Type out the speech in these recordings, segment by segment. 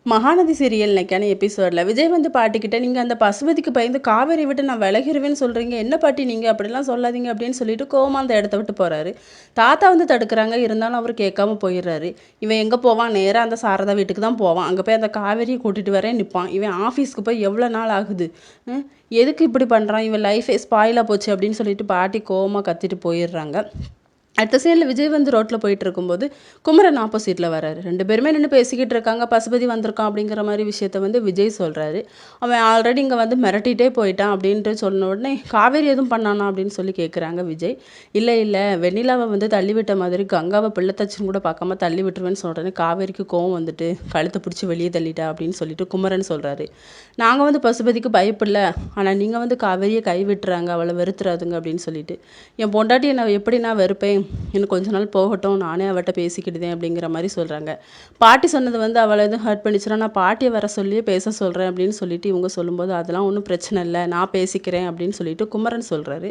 Mahanadi serial இன்னைக்கான எபிசோடில் விஜய் வந்து பாட்டிக்கிட்ட நீங்கள் அந்த பசுபதிக்கு பயந்து காவேரி விட்டு நான் விலகிருவேன்னு சொல்கிறீங்க, என்ன பாட்டி நீங்கள் அப்படிலாம் சொல்லாதீங்க அப்படின்னு சொல்லிட்டு கோவமா அந்த இடத்த விட்டு போகிறாரு. தாத்தா வந்து தடுக்கிறாங்க, இருந்தாலும் அவர் கேட்காம போயிடுறாரு. இவன் எங்கே போவான், நேராக அந்த சாரதா வீட்டுக்கு தான் போவான். அங்கே போய் அந்த காவேரியை கூட்டிகிட்டு வரேன் நிற்பான். இவன் ஆஃபீஸ்க்கு போய் எவ்வளோ நாள் ஆகுது, எதுக்கு இப்படி பண்ணுறான், இவன் லைஃபே ஸ்பாயிலாக போச்சு அப்படின்னு சொல்லிட்டு பாட்டி கோவமாக கத்திட்டு போயிடுறாங்க. அடுத்த சீனில் விஜய் வந்து ரோட்டில் போயிட்டு இருக்கும்போது குமரன் ஆப்போசிட்டில் வராரு. 2 பேருமே நின்று பேசிக்கிட்டு இருக்காங்க. பசுபதி வந்திருக்கான் அப்படிங்கிற மாதிரி விஷயத்த வந்து விஜய் சொல்கிறாரு. அவன் ஆல்ரெடி இங்கே வந்து மிரட்டிகிட்டே போயிட்டான் அப்படின்ட்டு சொன்ன உடனே காவேரி எதுவும் பண்ணானா அப்படின்னு சொல்லி கேட்குறாங்க விஜய். இல்லை வெண்ணிலாவை வந்து தள்ளிவிட்ட மாதிரி கங்காவை பிள்ளை தச்சுன்னு கூட பார்க்காம தள்ளி விட்டுருவேன்னு சொல்கிறேன்னு காவேரிக்கு கோவம் வந்துட்டு கழுத்தை பிடிச்சி வெளியே தள்ளிட்டா அப்படின்னு சொல்லிட்டு குமரன் சொல்கிறாரு. நாங்கள் வந்து பசுபதிக்கு பயப்படல, ஆனால் நீங்கள் வந்து காவேரியை கை விட்டுறாங்க, அவளை வெறுத்துறாதுங்க அப்படின்னு சொல்லிட்டு. என் பொண்டாட்டியை நான் எப்படி நான் வெறுப்பேன், இன்னும் கொஞ்ச நாள் போகட்டும், நானே அவட்ட பேசிக்கிடுதேன் அப்படிங்கிற மாதிரி சொல்கிறாங்க. பாட்டி சொன்னது வந்து அவளை எதுவும் ஹர்ட் பண்ணிச்சுன்னா நான் பாட்டியை வர சொல்லியே பேச சொல்கிறேன் அப்படின்னு சொல்லிட்டு இவங்க சொல்லும்போது அதெல்லாம் ஒன்றும் பிரச்சனை இல்லை, நான் பேசிக்கிறேன் அப்படின்னு சொல்லிட்டு குமரன் சொல்கிறாரு.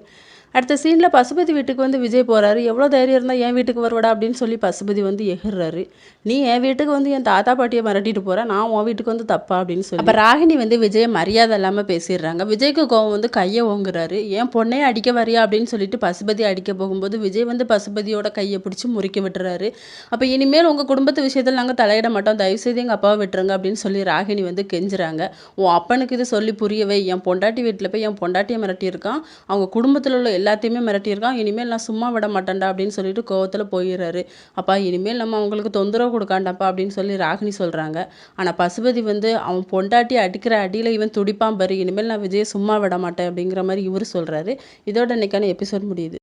அடுத்த சீனில் பசுபதி வீட்டுக்கு வந்து விஜய் போகிறாரு. எவ்வளோ தைரியம் இருந்தால் என் வீட்டுக்கு வருவாடா அப்படின்னு சொல்லி பசுபதி வந்து எகிர்றாரு. நீ என் வீட்டுக்கு வந்து என் தாத்தா பாட்டியை மிரட்டிட்டு போகிற, நான் உன் வீட்டுக்கு வந்து தப்பா அப்படின்னு சொல்லி அப்போ ராகினி வந்து விஜயை மரியாதை இல்லாமல் பேசிடுறாங்க. விஜய்க்கு கோவம் வந்து கையை ஓங்குறாரு. என் பொண்ணையே அடிக்க வரியா அப்படின்னு சொல்லிட்டு பசுபதி அடிக்க போகும்போது விஜய் வந்து பசுபதியோட கையை பிடிச்சி முறிக்க விட்டுறாரு. அப்போ இனிமேல் உங்கள் குடும்பத்து விஷயத்தில் நாங்கள் தலையிட மாட்டோம், தயவுசெய்து எங்கள் அப்பாவை விட்டுருங்க அப்படின்னு சொல்லி ராகினி வந்து கெஞ்சுறாங்க. உன் அப்பனுக்கு இது சொல்லி புரியவே, என் பொண்டாட்டி வீட்டில் போய் என் பொண்டாட்டியை மிரட்டியிருக்கான், அவங்க குடும்பத்தில் உள்ள எல்லாத்தையுமே மிரட்டியிருக்கான், இனிமேல் நான் சும்மா விட மாட்டேன்டா அப்படின்னு சொல்லிட்டு கோவத்தில் போயிடுறாரு. அப்பா இனிமேல் நம்ம அவங்களுக்கு தொந்தரவு கொடுக்காண்டாப்பா அப்படின்னு சொல்லி ராகினி சொல்கிறாங்க. ஆனால் பசுபதி வந்து அவன் பொண்டாட்டி அடிக்கிற அடியில் இவன் துடிப்பான் பாரு, இனிமேல் நான் விஜயை சும்மா விட மாட்டேன் அப்படிங்கிற மாதிரி இவர் சொல்கிறாரு. இதோட இன்னைக்கான எபிசோட் முடியுது.